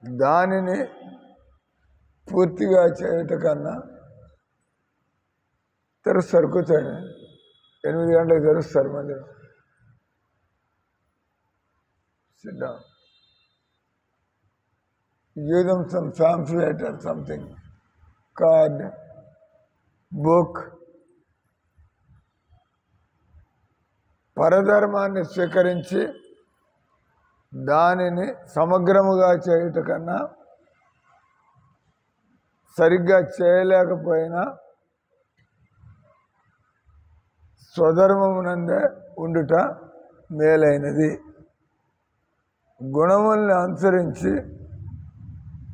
దానిని పూర్తిగా చేయటం కన్నా తెరుస్తారు, కూర్చోండి. 8 గంటలకు తెరుస్తారు మందిరం. Sit down. Give them some pamphlet or something, card, book. పరధర్మాన్ని స్వీకరించి దానిని సమగ్రముగా చేయుట కన్నా సరిగ్గా చేయలేకపోయినా స్వధర్మమునందే ఉండుట మేలైనది. గుణముల్ని అనుసరించి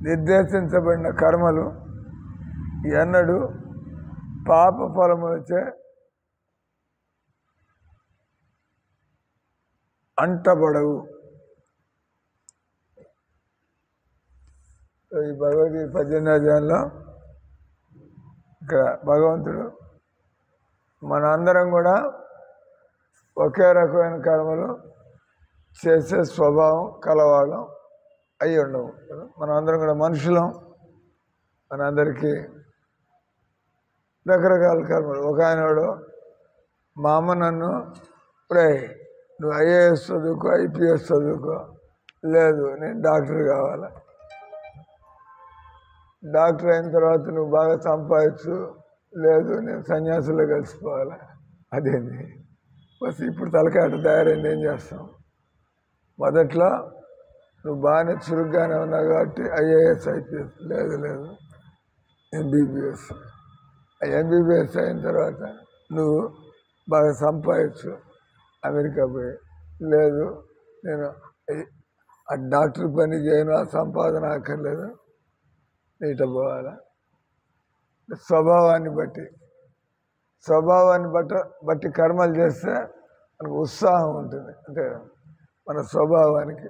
నిర్దేశించబడిన కర్మలు ఎన్నడూ పాప ఫలములచే అంటబడవు. ఈ భగవద్గీత 18వ అధ్యాయంలో ఇక్కడ భగవంతుడు మన అందరం కూడా ఒకే రకమైన కర్మలు చేసే స్వభావం కలవాళ్ళం అయి ఉండవు. మనం అందరం కూడా మనుషులం. మనందరికీ రకరకాల కర్మలు. ఒక ఆయనవాడు, మా అమ్మ నన్ను ఇప్పుడే నువ్వు ఐఏఎస్ చదువుకో, ఐపీఎస్ చదువుకో, లేదు నేను డాక్టర్ కావాలా, డాక్టర్ అయిన తర్వాత నువ్వు బాగా సంపాదించు, లేదు నేను సన్యాసులో కలిసిపోవాలా. అదేంది బస్ ఇప్పుడు తలకాట తయారైంది, ఏం చేస్తాం? మొదట్లో నువ్వు బాగానే చురుగ్గానే ఉన్నావు కాబట్టి ఐఏఎస్ ఐపీఎస్, లేదు ఎంబీబీఎస్. ఎంబీబీఎస్ అయిన తర్వాత నువ్వు బాగా సంపాదించు, అమెరికా పోయి, లేదు నేను ఆ డాక్టర్ పని చేయను, ఆ సంపాదన అక్కర్లేదు, నీట పోవాలా. స్వభావాన్ని బట్టి కర్మలు చేస్తే మనకు ఉత్సాహం ఉంటుంది. అంటే మన స్వభావానికి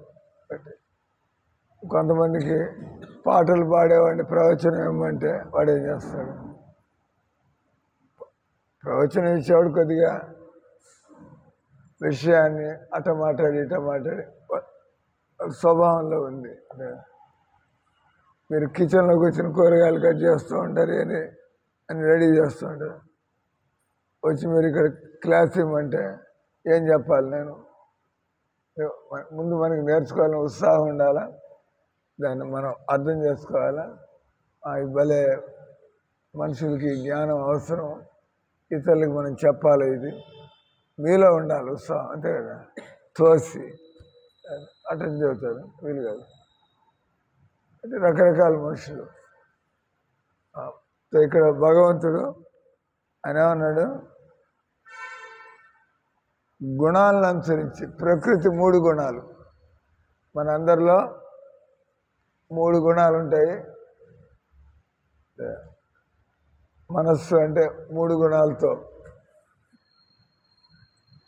బట్టి. కొంతమందికి పాటలు పాడేవాడిని ప్రవచనం ఇవ్వమంటే వాడు ఏం చేస్తాడు? ప్రవచనం ఇచ్చేవాడు కొద్దిగా విషయాన్ని అట మాట్లాడి స్వభావంలో ఉంది. మీరు కిచెన్లోకి వచ్చిన కూరగాయలు కట్ చేస్తూ ఉంటారు అని రెడీ చేస్తూ ఉంటారు. వచ్చి మీరు ఇక్కడ క్లాస్ ఇవ్వమంటే ఏం చెప్పాలి? నేను ముందు మనకి నేర్చుకోవాలని ఉత్సాహం ఉండాలా, దాన్ని మనం అర్థం చేసుకోవాలా. భలే మనుషులకి జ్ఞానం అవసరం, ఇతరులకు మనం చెప్పాలి. ఇది మీలో ఉండాలి ఉత్సాహం, అంతే కదా. తోసి అటెండ్ చెబుతారు, వీలు కాదు. అంటే రకరకాల మనుషులు. ఇక్కడ భగవంతుడు ఆయన ఏమన్నాడు? గుణాలను అనుసరించి, ప్రకృతి 3 గుణాలు, మన అందరిలో 3 గుణాలు ఉంటాయి. మనస్సు అంటే 3 గుణాలతో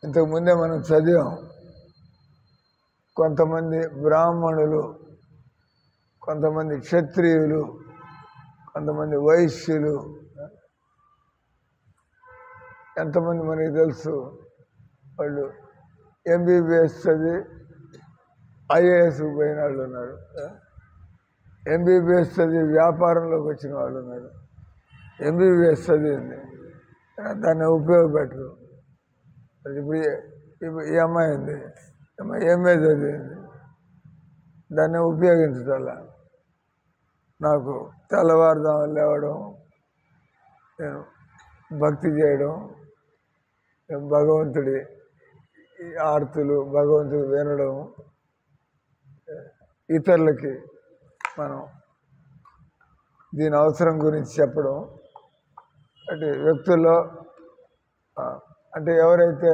ఇంతకుముందే మనం చదివాం. కొంతమంది బ్రాహ్మణులు, కొంతమంది క్షత్రియులు, కొంతమంది వైశ్యులు. ఎంతమంది మనకి తెలుసు? వాళ్ళు ఎంబీబీఎస్ చదివి ఐఏఎస్కి పోయిన వాళ్ళు ఉన్నారు, ఎంబీబీఎస్ చదివి వ్యాపారంలోకి వచ్చిన వాళ్ళు ఉన్నారు. ఎంబీబీఎస్ చదివింది, దాన్ని ఉపయోగపెట్టరు. ఇప్పుడు ఈ అమ్మాయి ఉంది, ఎంఏ చదివింది, దాన్ని ఉపయోగించటల్లా. నాకు తెల్లవారుదామని లేవడం, నేను భక్తి చేయడం, భగవంతుడి ఆర్తులు భగవంతుడు వినడం, ఇతరులకి మనం దీని అవసరం గురించి చెప్పడం. అంటే వ్యక్తుల్లో అంటే ఎవరైతే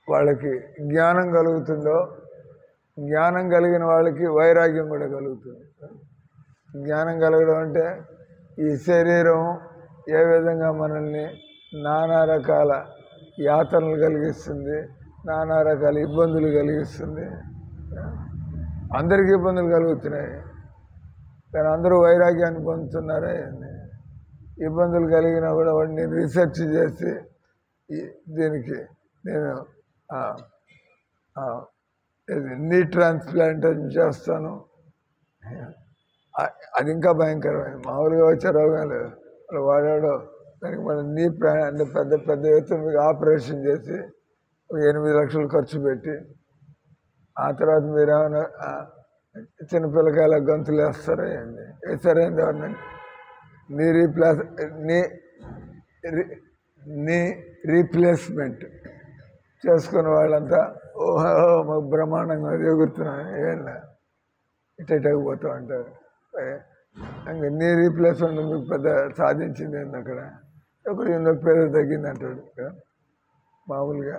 వాళ్ళకి జ్ఞానం కలుగుతుందో, జ్ఞానం కలిగిన వాళ్ళకి వైరాగ్యం కూడా కలుగుతుంది. జ్ఞానం కలగడం అంటే ఈ శరీరం ఏ విధంగా మనల్ని నానా రకాల యాతనలు కలిగిస్తుంది, నానా రకాల ఇబ్బందులు కలిగిస్తుంది. అందరికీ ఇబ్బందులు కలుగుతున్నాయి, కానీ అందరూ వైరాగ్యాన్ని పొందుతున్నారా? ఇబ్బందులు కలిగినా కూడా వాడిని రీసెర్చ్ చేసి దీనికి నేను నీ ట్రాన్స్ప్లాంటేషన్ చేస్తాను. అది ఇంకా భయంకరమైనది. మామూలుగా వచ్చే రోగాలు వాడాడో దానికి మనం నీ అంటే పెద్ద పెద్ద ఎత్తున మీకు ఆపరేషన్ చేసి 8 లక్షలు ఖర్చు పెట్టి ఆ తర్వాత మీరు ఏమైనా చిన్నపిల్లకాయల గంతులు వేస్తారా ఏంటి? వేస్తారైంది ఎవరిని? నీ రీప్లేస్మెంట్ చేసుకున్న వాళ్ళంతా ఓహో మాకు బ్రహ్మాండంగా ఎగురుతున్నాను ఏం ఇటకు పోతూ ఉంటారు. ఇంకా నీ రీప్లేస్మెంట్ మీకు పెద్ద సాధించింది ఏంది అక్కడ? ఒకటి నొప్పి ఏదో తగ్గింది అంటాడు. మామూలుగా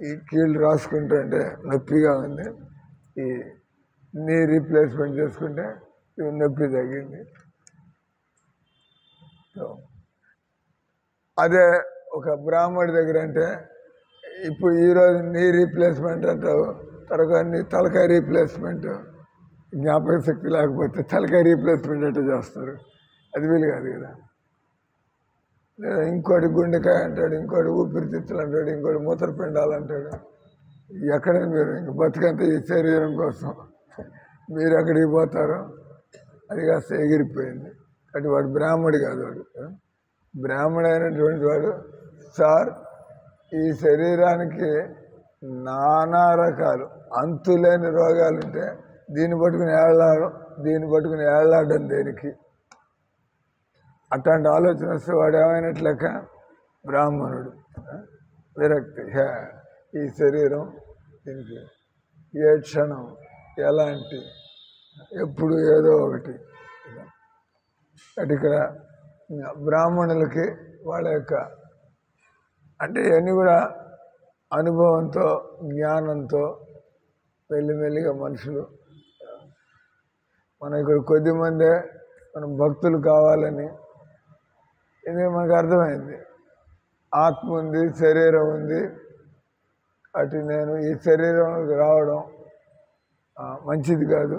ఈ కీళ్ళు రాసుకుంటుంటే నొప్పిగా ఉంది, ఈ నీ రీప్లేస్మెంట్ చేసుకుంటే నొప్పి తగ్గింది. అదే ఒక బ్రాహ్మడి దగ్గర అంటే ఇప్పుడు ఈరోజు నీ రీప్లేస్మెంట్ అంటావు, తర్వాత నీ తలకాయ రీప్లేస్మెంట్, జ్ఞాపక శక్తి లేకపోతే తలకాయ రీప్లేస్మెంట్ అంటే చేస్తారు. అది వీలు కాదు కదా. లేదా ఇంకోటి గుండెకాయ అంటాడు, ఇంకోటి ఊపిరితిత్తులు అంటాడు, ఇంకోటి మూత్రపిండాలు అంటాడు. ఎక్కడ మీరు ఇంక బతుకంతా ఈ శరీరం కోసం మీరు ఎక్కడికి పోతారో అది కాస్త ఎగిరిపోయింది. అటు వాడు బ్రాహ్మడు కాదు. వాడు బ్రాహ్మడైనటువంటి వాడు సార్ ఈ శరీరానికి నానా రకాలు అంతులేని రోగాలు ఉంటే దీన్ని పట్టుకుని ఏళ్ళాడడం దేనికి? అట్లాంటి ఆలోచన వస్తే వాడు ఏమైనట్లెక్క? బ్రాహ్మణుడు. విరక్తి. ఈ శరీరం దీనికి ఏ క్షణం ఎలాంటి ఎప్పుడు ఏదో ఒకటి. అటు ఇక్కడ బ్రాహ్మణులకి వాళ్ళ యొక్క అంటే ఇవన్నీ కూడా అనుభవంతో జ్ఞానంతో మెల్లిమెల్లిగా మనుషులు మన ఇక్కడ కొద్దిమందే మనం భక్తులు కావాలని ఇది మనకు అర్థమైంది. ఆత్మ ఉంది, శరీరం ఉంది. అటు నేను ఈ శరీరంలోకి రావడం మంచిది కాదు,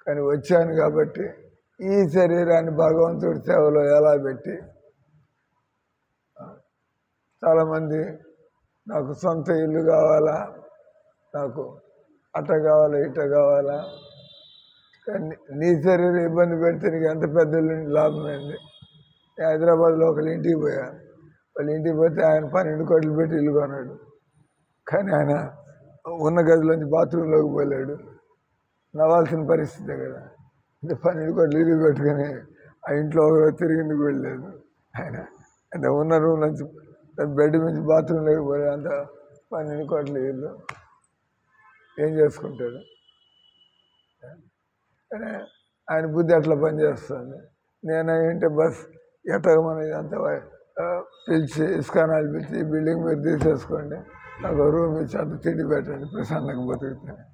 కానీ వచ్చాను కాబట్టి ఈ శరీరాన్ని భగవంతుడి సేవలో ఎలా పెట్టి చాలామంది నాకు సొంత ఇల్లు కావాలా, నాకు అట్ట కావాలా, ఇట్ట కావాలా. కానీ నీ శరీరం ఇబ్బంది పెడితే నీకు ఎంత పెద్ద ఇల్లు లాభమైంది. హైదరాబాద్లో ఒకళ్ళ ఇంటికి పోయాను. వాళ్ళ ఇంటికి పోతే ఆయన 12 కోట్లు పెట్టి ఇల్లు కొన్నాడు. కానీ ఆయన ఉన్న గదిలోంచి బాత్రూంలోకి పోలేడు. నవ్వాల్సిన పరిస్థితే కదా. 12 కోట్లు ఇల్లు పెట్టుకొని ఆ ఇంట్లో ఒకరోజు తిరిగిందుకు వెళ్ళలేదు ఆయన. అంటే ఉన్న రూమ్ నుంచి బెడ్ నుంచి బాత్రూంలోకి పోలే. అంత 12 కోట్ల ఇల్లు ఏం చేసుకుంటాడు? ఆయన బుద్ధి అట్లా పనిచేస్తుంది. నేనేంటే బస్ ఎట్లా మన అంత పిలిచి ఇస్కానాలు పిలిచి ఈ బిల్డింగ్ మీరు తీసేసుకోండి, నాకు రూమ్ ఇచ్చి అంత తిండి పెట్టండి, ప్రశాంతంగా బతుకుతాను.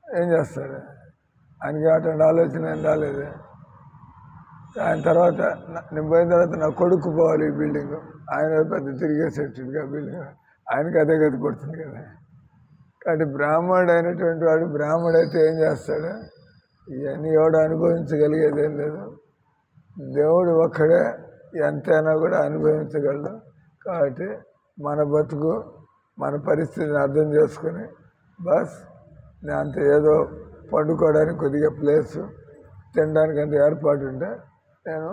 ఏం చేస్తాడు? ఆయనకి అటువంటి ఆలోచన ఏం రాలేదు. ఆయన తర్వాత నేను పోయిన తర్వాత నా కొడుకు పోవాలి ఈ బిల్డింగ్. ఆయన పెద్ద తిరిగేసేట్టుగా బిల్డింగ్ ఆయనకి అదే గతి పడుతుంది కదా. కాబట్టి బ్రాహ్మణుడు అయినటువంటి వాడు బ్రాహ్మడైతే ఏం చేస్తాడు? ఇవన్నీ ఎవడు అనుభవించగలిగేది ఏం లేదు. దేవుడు ఒక్కడే ఎంతైనా కూడా అనుభవించగలడు. కాబట్టి మన బతుకు మన పరిస్థితిని అర్థం చేసుకుని బస్ అంత ఏదో పండుకోవడానికి కొద్దిగా ప్లేసు, తినడానికి అంత ఏర్పాటు ఉంటే నేను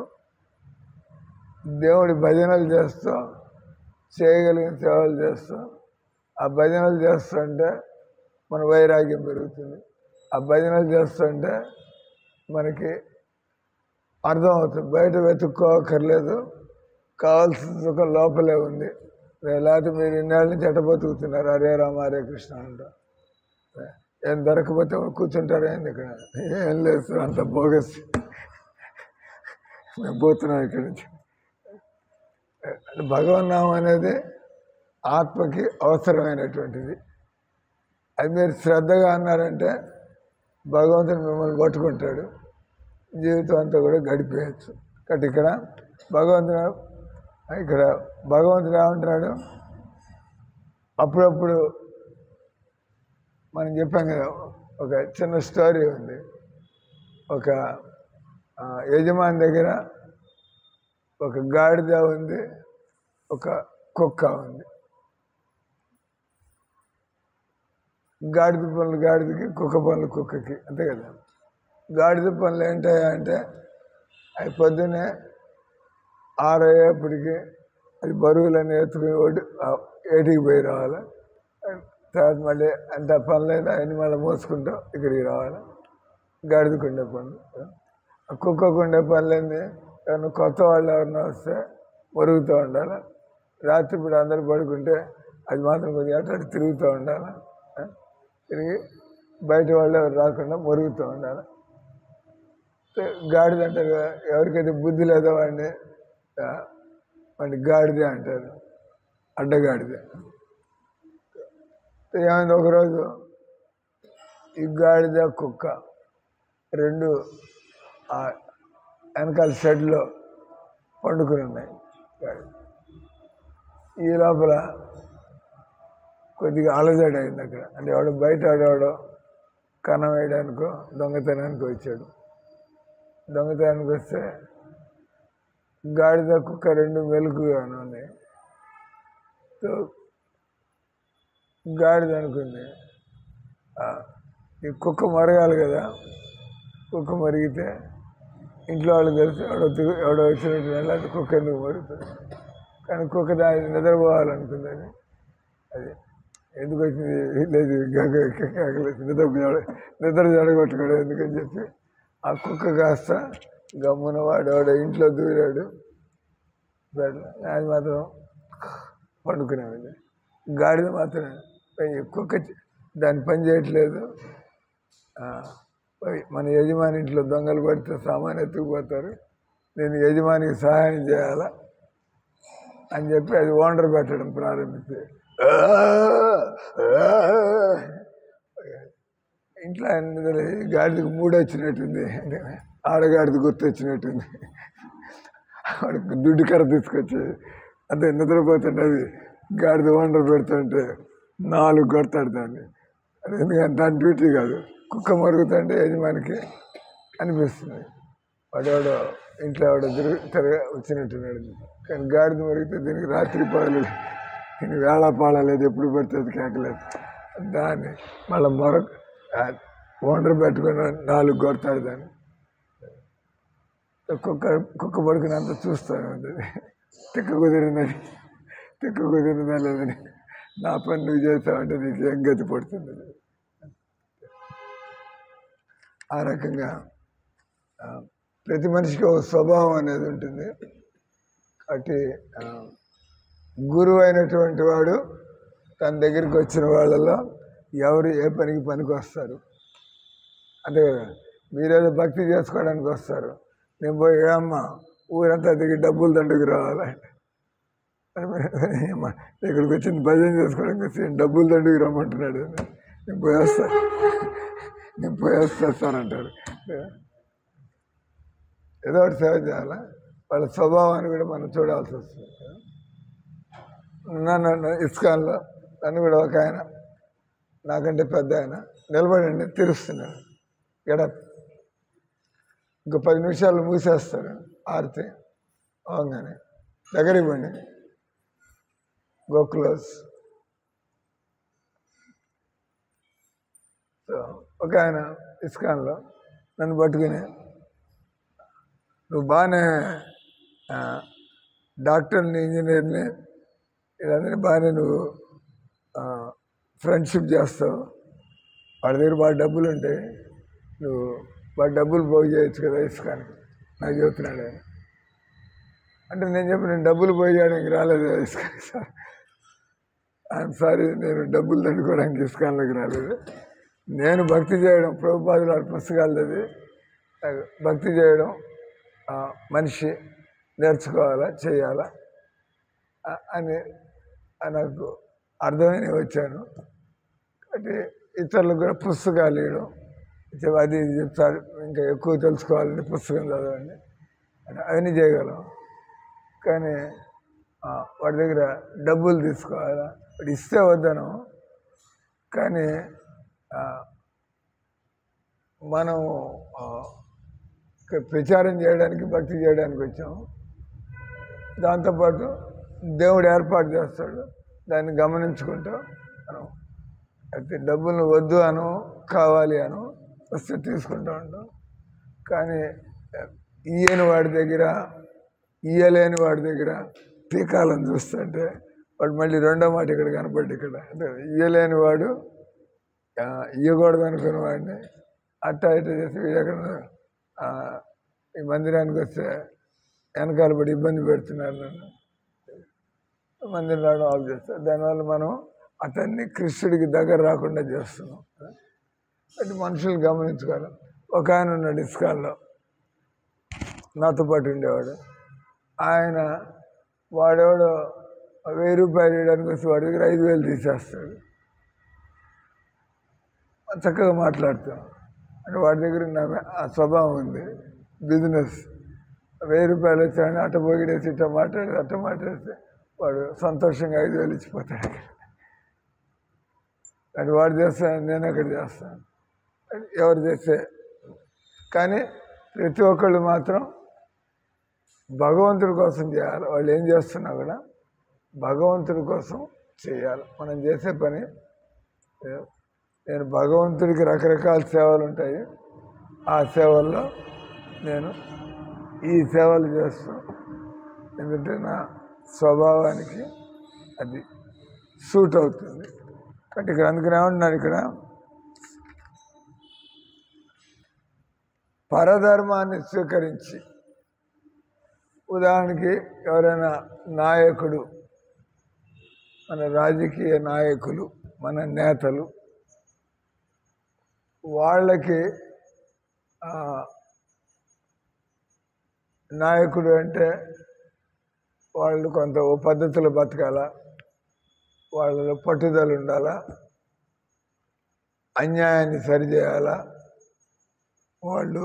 దేవుడి భజనలు చేస్తూ చేయగలిగిన సేవలు చేస్తూ ఆ భజనలు చేస్తుంటే మన వైరాగ్యం పెరుగుతుంది. ఆ భజనలు చేస్తుంటే మనకి అర్థమవుతుంది. బయట వెతుక్కోకర్లేదు, కావాల్సిన సుఖం లోపలే ఉంది. లేకపోతే మీరు ఇన్నేళ్ళ నుంచి ఎట్ట బతుకుతున్నారు? హరే రామ హరే కృష్ణ అంట. ఏం దొరకపోతే కూర్చుంటారా ఏంది? ఇక్కడ ఏం లేదు, అంత బోగస్. మేము పోతున్నాం ఇక్కడి నుంచి. భగవన్నామం అనేది ఆత్మకి అవసరమైనటువంటిది. అది మీరు శ్రద్ధగా అన్నారంటే భగవంతుడు మిమ్మల్ని పట్టుకుంటాడు, జీవితం అంతా కూడా గడిపేయచ్చు. కాబట్టి ఇక్కడ భగవంతుడు ఏమంటున్నాడు? అప్పుడప్పుడు మనం చెప్పాం కదా, ఒక చిన్న స్టోరీ ఉంది. ఒక యజమాని దగ్గర ఒక గాడిద ఉంది, ఒక కుక్క ఉంది. గాడిద పనులు గాడిదకి, కుక్క పనులు కుక్కకి, అంతే కదా. గాడిద పనులు ఏంటాయా అంటే అవి పొద్దున్నే 6 అయ్యేప్పటికి అది బరువులన్నీ ఎత్తుకుని ఏటికి పోయి రావాలి. తర్వాత మళ్ళీ అంత పనులైనా అన్ని మళ్ళీ మోసుకుంటాం ఇక్కడికి రావాలి. గాడిదకు ఉండే పనులు. కుక్కకు ఉండే పనులన్నీ ఎవరైనా కొత్త వాళ్ళు ఎవరైనా వస్తే మరుగుతూ ఉండాలి. రాత్రి ఇప్పుడు అందరు పడుకుంటే అది మాత్రం కొద్దిగా అటు తిరుగుతూ ఉండాలి. తిరిగి బయట వాళ్ళు ఎవరు రాకుండా మరుగుతూ ఉండాలి. గాడిద అంటారు కదా, ఎవరికైతే బుద్ధి లేదో వాడిని గాడిదే అంటారు, అడ్డగాడిదే. ఏమైంది, ఒకరోజు ఈ గాడిద కుక్క రెండు వెనకాల షెడ్లో పండుకుని ఉన్నాయి. ఈ లోపల కొద్దిగా అలజడి అయింది అక్కడ. అంటే ఎవడో బయట ఆడేవాడో కన్నం వేయడానికో దొంగతనానికి వచ్చాడు. దొంగతనానికి వస్తే గాడిద కుక్క రెండు మెలుకుగా ఉన్నాయి. గాడిద అనుకుంది ఈ కుక్క మరగాలి కదా, కుక్క మరిగితే ఇంట్లో వాళ్ళు తెలిసి ఎవడో వచ్చినట్టు వెళ్ళాలి, కుక్క ఎందుకు మరుగుతుంది. కానీ కుక్క దాని నిద్రపోవాలనుకుంది. అది ఎందుకు వచ్చింది లేదు, నిద్ర జడగొట్టుకోవడం ఎందుకని చెప్పి ఆ కుక్క కాస్త గమ్మున వాడు ఇంట్లో దూరాడు. అది మాత్రం పండుకునేది. గాడిద మాత్రం కుక్క దాని పని చేయట్లేదు. మన యజమాని ఇంట్లో దొంగలు పడితే సామాన్ ఎత్తుకుపోతారు, నేను యజమానికి సహాయం చేయాలా అని చెప్పి అది ఓండర్ పెట్టడం ప్రారంభించి ఇంట్లో గాడిదకు మూడు వచ్చినట్టుంది, ఆడగాడిది గుర్తొచ్చినట్టుంది. వాడికి దుడ్డు కర్ర తీసుకొచ్చి అంతే నిద్రపోతుంటే అది గాడిద ఓండర్ పెడుతుంటే 4 కొడతాడు దాన్ని. ఎందుకంటే దాని డ్యూటీ కాదు, కుక్క మరుగుతుంటే యజమానికి అనిపిస్తుంది. వాడెవడో ఇంట్లో ఎవడో వచ్చినట్టున్నాడు. కానీ గాడిద మరిగితే దీనికి రాత్రి పగలు దీనికి వేళాపాళ లేదు, ఎప్పుడు పడితే అది కేకలేదు. దాన్ని మళ్ళీ మరొక ఓండర్ పెట్టుకుని 4 కొడతాడు దాన్ని. కుక్క పడుకున్నంత చూస్తాను ఉంటుంది, తిక్క కుదిరిందా లేదని. నా పని నువ్వు చేస్తావంటే నీకు ఏం గతి పడుతుంది. ఆ రకంగా ప్రతి మనిషికి ఒక స్వభావం అనేది ఉంటుంది. కాబట్టి గురువు అయినటువంటి వాడు తన దగ్గరికి వచ్చిన వాళ్ళలో ఎవరు ఏ పనికి వస్తారు, అంతే కదా. మీరేదో భక్తి చేసుకోవడానికి వస్తారు, నేను పోయి అమ్మా ఊరంతా దిగి డబ్బులు దండుకు రావాలి, ఇక్కడికి వచ్చింది భజన చేసుకోవడానికి వచ్చి డబ్బులు దండుకు రమ్మంటున్నాడు. నేను పోయేస్తా సార్ అంటారు. ఏదో ఒకటి సేవ చేయాలా, వాళ్ళ స్వభావాన్ని కూడా మనం చూడాల్సి వస్తుంది. నన్ను ఇస్కాన్లో నన్ను కూడా ఒక ఆయన నాకంటే పెద్ద ఆయన నిలబడండి తెరుస్తున్నాడు, ఇంకో 10 నిమిషాలు మూసేస్తారు ఆరితే అవగానే దగ్గరికి పోండి, గో క్లోజ్. సో ఒక ఆయన ఇస్కాన్లో నన్ను పట్టుకుని, నువ్వు బాగానే డాక్టర్ని ఇంజనీర్ని వీళ్ళందరినీ బాగానే నువ్వు ఫ్రెండ్షిప్ చేస్తావు, వాళ్ళ దగ్గర బాగా డబ్బులు ఉంటాయి, నువ్వు బాగా డబ్బులు పోగు చేయొచ్చు కదా ఇస్కాన్ నాకు చెబుతున్నాడు ఆయన. అంటే నేను చెప్పి నేను డబ్బులు పోగు చేయడానికి రాలేదు ఇస్కాన్ సార్, ఐఎమ్ సారీ, నేను డబ్బులు దండుకోవడానికి ఇస్కాన్లోకి రాలేదు. నేను భక్తి చేయడం, ప్రభుపాదుల పుస్తకాలు అది భక్తి చేయడం మనిషి నేర్చుకోవాలా చేయాలా అని నాకు అర్థమైన వచ్చాను. కాబట్టి ఇతరులకు కూడా పుస్తకాలు ఇవ్వడం, అది ఇది చెప్తారు, ఇంకా ఎక్కువ తెలుసుకోవాలని పుస్తకం చదవండి అవన్నీ చేయగలం. కానీ వాడి దగ్గర డబ్బులు తీసుకోవాలా, వాడు ఇస్తే వద్దను. కానీ మనం ప్రచారం చేయడానికి భక్తి చేయడానికి వచ్చాము. దాంతోపాటు దేవుడు ఏర్పాటు చేస్తాడు, దాన్ని గమనించుకుంటూ మనం అయితే డబ్బులు వద్దు అను, కావాలి అను, వస్తే తీసుకుంటూ ఉంటాం. కానీ ఇయ్యని వాడి దగ్గర, ఇయ్యలేని వాడి దగ్గర టీకాలను చూస్తుంటే వాడు మళ్ళీ రెండో మాట ఇక్కడ కనపడ్డు. ఇక్కడ అంటే ఇయ్యలేని వాడు ఇయ్యకూడదు అనుకున్న వాడిని అట్టా ఇట్లా చేసి వీడు ఎక్కడ ఈ మందిరానికి వస్తే వెనకాల పడి ఇబ్బంది పెడుతున్నారు నన్ను, మందిరం రావడం ఆఫ్ చేస్తారు. దానివల్ల మనం అతన్ని కృష్ణుడికి దగ్గర రాకుండా చేస్తున్నాం. అంటే మనుషులు గమనించుకోవాలి. ఒక ఆయన ఉన్నాడు ఇస్కాన్లో, నాతో పాటు ఉండేవాడు. ఆయన వాడెవడో 1000 రూపాయలు ఇవ్వడానికి వస్తే వాడి దగ్గర 5000 తీసేస్తాడు. చక్కగా మాట్లాడుతాం అంటే వాడి దగ్గర ఆ స్వభావం ఉంది. బిజినెస్ 1000 రూపాయలు వచ్చాయని అట్ట పోగిడేసి ఇట్ట మాట్లాడితే వాడు సంతోషంగా 5000 ఇచ్చిపోతాడు. అంటే వాడు చేస్తాను, నేను ఎక్కడ చేస్తాను, ఎవరు చేస్తే. కానీ ప్రతి ఒక్కళ్ళు మాత్రం భగవంతుడి కోసం చేయాలి. వాళ్ళు ఏం చేస్తున్నా కూడా భగవంతుడి కోసం చేయాలి. మనం చేసే పని, నేను భగవంతుడికి రకరకాల సేవలు ఉంటాయి. ఆ సేవల్లో నేను ఈ సేవలు చేస్తూ, ఎందుకంటే నా స్వభావానికి అది సూట్ అవుతుంది. కాబట్టి ఇక్కడ అందుకని ఏమంటున్నారు, ఇక్కడ పరధర్మాన్ని స్వీకరించి, ఉదాహరణకి ఎవరైనా నాయకుడు, మన రాజకీయ నాయకులు, మన నేతలు, వాళ్ళకి నాయకుడు అంటే వాళ్ళు కొంత ఓ పద్ధతిలో బతకాలా, వాళ్ళలో పట్టుదల ఉండాలా, అన్యాయాన్ని సరిచేయాలా, వాళ్ళు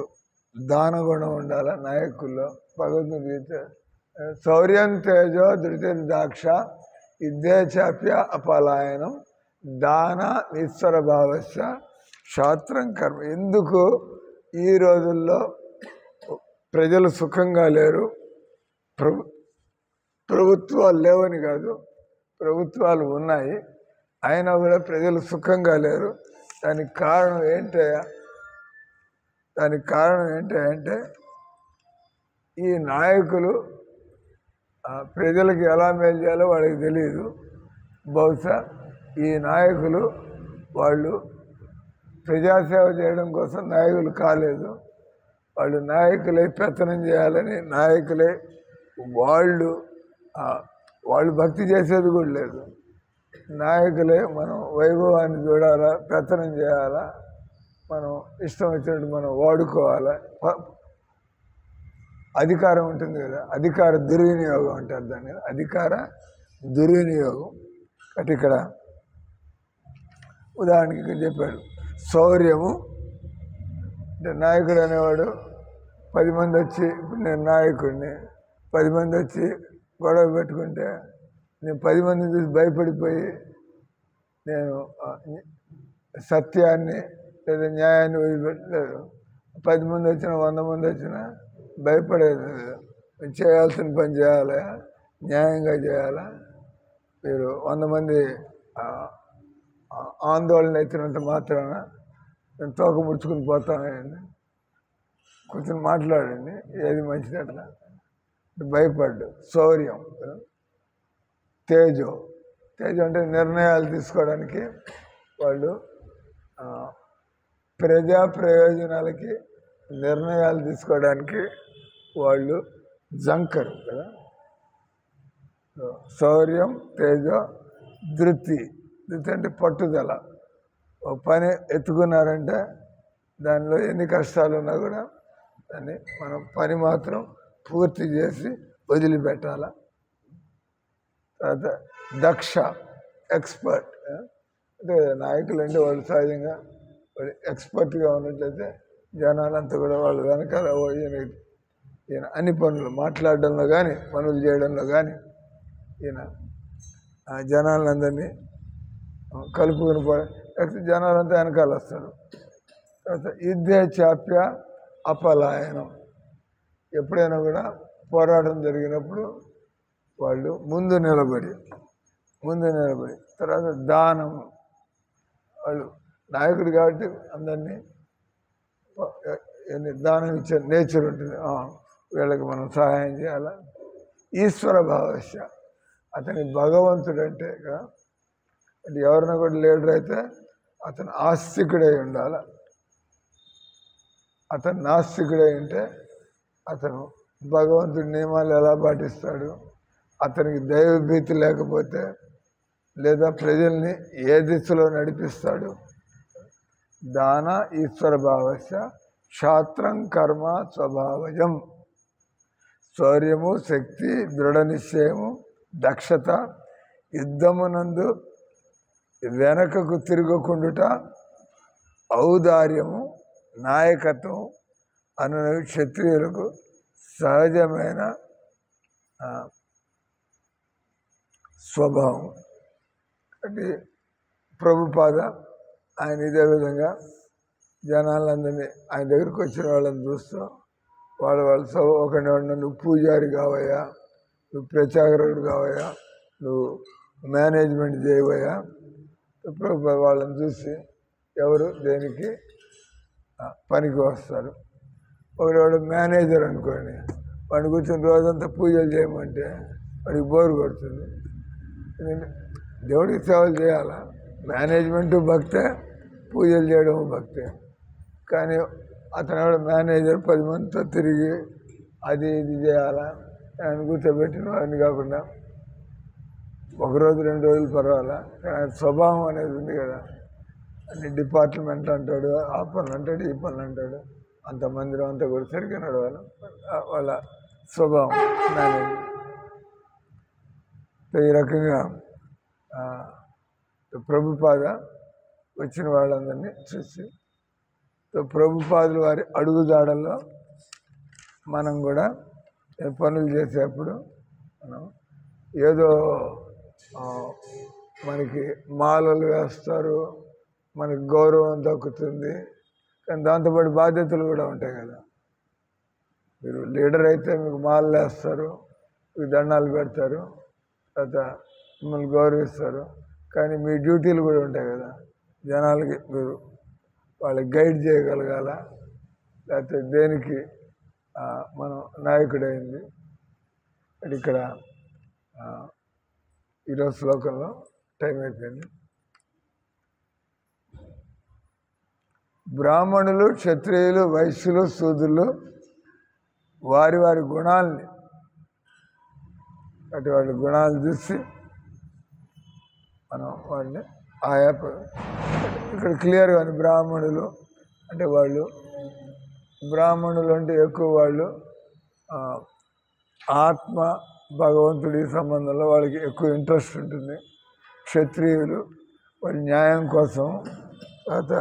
దానగుణం ఉండాలా నాయకుల్లో. భగవద్గీత శౌర్యం తేజో ధృతిర్దాక్ష యుద్ధే చాప్య అపలాయనం దాన ఈశ్వర భావస్య శాస్త్రం కర్మ. ఎందుకు ఈ రోజుల్లో ప్రజలు సుఖంగా లేరు? ప్రభుత్వాలు లేవని కాదు, ప్రభుత్వాలు ఉన్నాయి, అయినా కూడా ప్రజలు సుఖంగా లేరు. దానికి కారణం ఏంటంటే ఈ నాయకులు ప్రజలకు ఎలా మేలు చేయాలో వాళ్ళకి తెలియదు. బహుశా ఈ నాయకులు వాళ్ళు ప్రజాసేవ చేయడం కోసం నాయకులు కాలేదు. వాళ్ళు నాయకులే పెత్తనం చేయాలని నాయకులే వాళ్ళు భక్తి చేసేది కూడా లేదు. నాయకులే మనం వైభవాన్ని చూడాలా, పెత్తనం చేయాలా, మనం ఇష్టం వచ్చినట్టు మనం వాడుకోవాలా. అధికారం ఉంటుంది కదా, అధికార దుర్వినియోగం అంటారు దాన్ని, అధికార దుర్వినియోగం. కాబట్టి ఇక్కడ ఉదాహరణకి ఇక్కడ చెప్పాడు శౌర్యము అంటే నాయకుడు అనేవాడు 10 మంది వచ్చి, ఇప్పుడు నేను నాయకుడిని, 10 మంది వచ్చి గొడవ పెట్టుకుంటే నేను 10 మందిని చూసి భయపడిపోయి నేను సత్యాన్ని లేదా న్యాయాన్ని వదిలిపెట్టలేదు. 10 మంది వచ్చినా 100 మంది వచ్చినా భయపడేది. చేయాల్సిన పని చేయాలా, న్యాయంగా చేయాలా. మీరు 100 మంది ఆందోళన ఎత్తినంత మాత్రాన నేను తోక ముడుచుకుని పోతానండి, కొంచెం మాట్లాడండి ఏది మంచిది అట్లా. భయపడ్డు. శౌర్యం. తేజం అంటే నిర్ణయాలు తీసుకోవడానికి వాళ్ళు ప్రజా ప్రయోజనాలకి నిర్ణయాలు తీసుకోవడానికి వాళ్ళు జంకరు కదా. శౌర్యం, తేజం, ధృతి అంటే పట్టుదల. ఒక పని ఎత్తుకున్నారంటే దానిలో ఎన్ని కష్టాలు ఉన్నా కూడా దాన్ని మనం పని మాత్రం పూర్తి చేసి వదిలిపెట్టాల. తర్వాత దక్ష, ఎక్స్పర్ట్. అంటే నాయకులు అంటే వాళ్ళు సహజంగా వాళ్ళు ఎక్స్పర్ట్గా ఉన్నట్లయితే జనాలంతా కూడా వాళ్ళు వెనకాల ఈయన అన్ని పనులు మాట్లాడడంలో కానీ పనులు చేయడంలో కానీ ఈయన జనాలందరినీ కలుపుకొని జనాలంతా వెనకాల వస్తారు. తర్వాత యుద్ధే చాప్య అపలాయనం. ఎప్పుడైనా కూడా పోరాటం జరిగినప్పుడు వాళ్ళు ముందు నిలబడి తర్వాత దానము, వాళ్ళు నాయకుడు కాబట్టి అందరినీ దానం ఇచ్చే నేచర్ ఉంటుంది. వీళ్ళకి మనం సహాయం చేయాలా. ఈశ్వర భావస్య, అతని భగవంతుడు అంటే ఎవరైనా కూడా లీడర్ అయితే అతను ఆస్తికుడై ఉండాలి. అతను నాస్తికుడై ఉంటే అతను భగవంతుడి నియమాలు ఎలా పాటిస్తాడు, అతనికి దైవభీతి లేకపోతే లేదా ప్రజల్ని ఏ దిశలో నడిపిస్తాడు. దాన ఈశ్వర భావస్య క్షాత్రం కర్మ స్వభావజం. శౌర్యము, శక్తి, దృఢ నిశ్చయము, దక్షత, యుద్ధమునందు వెనకకు తిరగకుండుట, ఔదార్యము, నాయకత్వం అనునవి క్షత్రియులకు సహజమైన స్వభావం. అంటే ప్రభుపాద ఆయన ఇదే విధంగా జనాలందరినీ ఆయన దగ్గరికి వచ్చిన వాళ్ళని చూస్తూ వాళ్ళు ఒకరిని నువ్వు పూజారి కావయ్యా, నువ్వు ప్రచారకుడు కావయ్యా, నువ్వు మేనేజ్మెంట్ చేయవయ్యా. ప్రభుపాద వాళ్ళని చూసి ఎవరు దేనికి పనికి వస్తారు. ఒకడు మేనేజర్ అనుకోండి, వాడిని కూర్చొని రోజంతా పూజలు చేయమంటే వాడికి బోరు కొడుతుంది. దేవుడికి సేవలు చేయాలా, మేనేజ్మెంటు భక్తే, పూజలు చేయడం భక్తే. కానీ అతను ఎవడ మేనేజర్ 10 మందితో తిరిగి అది ఇది చేయాలా అని కూర్చోబెట్టిన వాడిని కాకుండా 1 రోజు 2 రోజులు పర్వాలా. కానీ ఆయన స్వభావం అనేది ఉంది కదా, అన్ని డిపార్ట్మెంట్ అంటాడు, ఆ పనులు అంటాడు, ఈ పనులు అంటాడు, అంత మందిరం అంతా కూడా సరిగ్గా నడవాలి. వాళ్ళ స్వభావం మేనేజ్. ఈ రకంగా ప్రభుపాద వచ్చిన వాళ్ళందరినీ చూసి ప్రభుపాదులు వారి అడుగుజాడల్లో మనం కూడా పనులు చేసేప్పుడు మనం ఏదో మనకి మాలలు వేస్తారు, మనకి గౌరవం దక్కుతుంది, కానీ దాంతోపాటు బాధ్యతలు కూడా ఉంటాయి కదా. మీరు లీడర్ అయితే మీకు మాలలు వేస్తారు, మీకు దండాలు పెడతారు, తర్వాత మిమ్మల్ని గౌరవిస్తారు, కానీ మీ డ్యూటీలు కూడా ఉంటాయి కదా. జనాలకి మీరు వాళ్ళకి గైడ్ చేయగలగాల, లేకపోతే దేనికి మనం నాయకుడైంది. ఇక్కడ ఈరోజు శ్లోకంలో టైం అయిపోయింది. బ్రాహ్మణులు, క్షత్రియులు, వైశ్యులు, శూద్రులు వారి వారి గుణాలని అటు వాళ్ళ గుణాలు చూసి మనం వాళ్ళని ఆయా ఇక్కడ క్లియర్గా బ్రాహ్మణులు అంటే బ్రాహ్మణులు అంటే ఎక్కువ వాళ్ళు ఆత్మ భగవంతుడి సంబంధంలో వాళ్ళకి ఎక్కువ ఇంట్రెస్ట్ ఉంటుంది. క్షత్రియులు వాళ్ళ న్యాయం కోసం, తర్వాత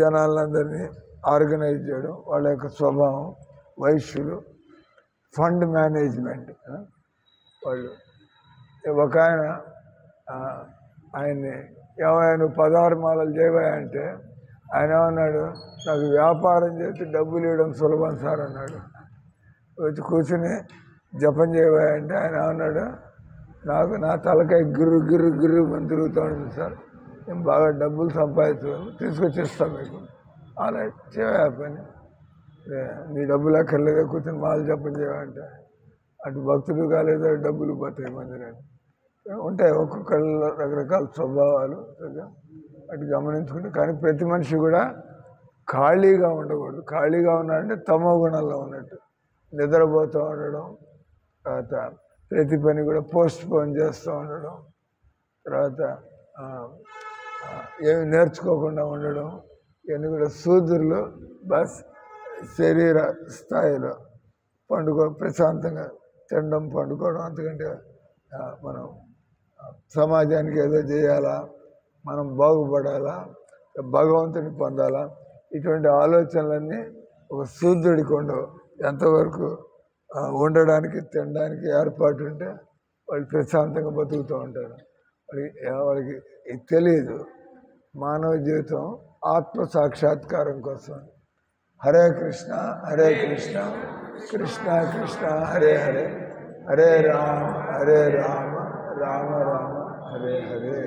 జనాలందరినీ ఆర్గనైజ్ చేయడం వాళ్ళ యొక్క స్వభావం. వైశ్యులు ఫండ్ మేనేజ్మెంట్. వాళ్ళు ఒక ఆయన్ని ఏమైనా 16 మాలలు చేయవా అంటే ఆయన ఏమన్నాడు, నాకు వ్యాపారం చేసి డబ్బులు ఇవ్వడం సులభం సార్ అన్నాడు. వచ్చి కూర్చుని జపం చేయవా అంటే ఆయన ఏమన్నాడు, నాకు నా తలకాయ గిర్రు గిర్రు గిర్రు అని తిరుగుతూ ఉంటుంది సార్, నేను బాగా డబ్బులు సంపాదించాను, తీసుకొచ్చేస్తాను మీకు. అలా చేయవా పని, నీ డబ్బులు అక్కర్లేదా, కూర్చొని మాలు జపం చేయవంటే అటు భక్తులు కాలేదో డబ్బులు పోతాయి మందిరాన్ని. ఉంటాయి ఒక్కొక్కళ్ళ రకరకాల స్వభావాలు అటు గమనించుకుంటే. కానీ ప్రతి మనిషి కూడా ఖాళీగా ఉండకూడదు. ఖాళీగా ఉన్నాడంటే తమో గుణంలో ఉన్నట్టు, నిద్రపోతూ ఉండడం, తర్వాత ప్రతి పని కూడా పోస్ట్ పోన్ చేస్తూ ఉండడం, తర్వాత ఏమి నేర్చుకోకుండా ఉండడం, ఇవన్నీ కూడా శూద్రులు బస్ శరీర స్థాయిలో ప్రశాంతంగా తినడం, పండుకోవడం, అంతకంటే మనం సమాజానికి ఏదో చేయాలా, మనం బాగుపడాలా, భగవంతుని పొందాలా, ఇటువంటి ఆలోచనలన్నీ ఒక శూద్రుడికి ఉండవు. ఎంతవరకు ఉండడానికి తినడానికి ఏర్పాటు ఉంటే వాళ్ళు ప్రశాంతంగా బతుకుతూ ఉంటారు. వాళ్ళకి తెలియదు మానవ జీవితం ఆత్మ సాక్షాత్కారం కోసం. హరే కృష్ణ హరే కృష్ణ కృష్ణ కృష్ణ హరే హరే, హరే రామ రామ రామ హరే హరే.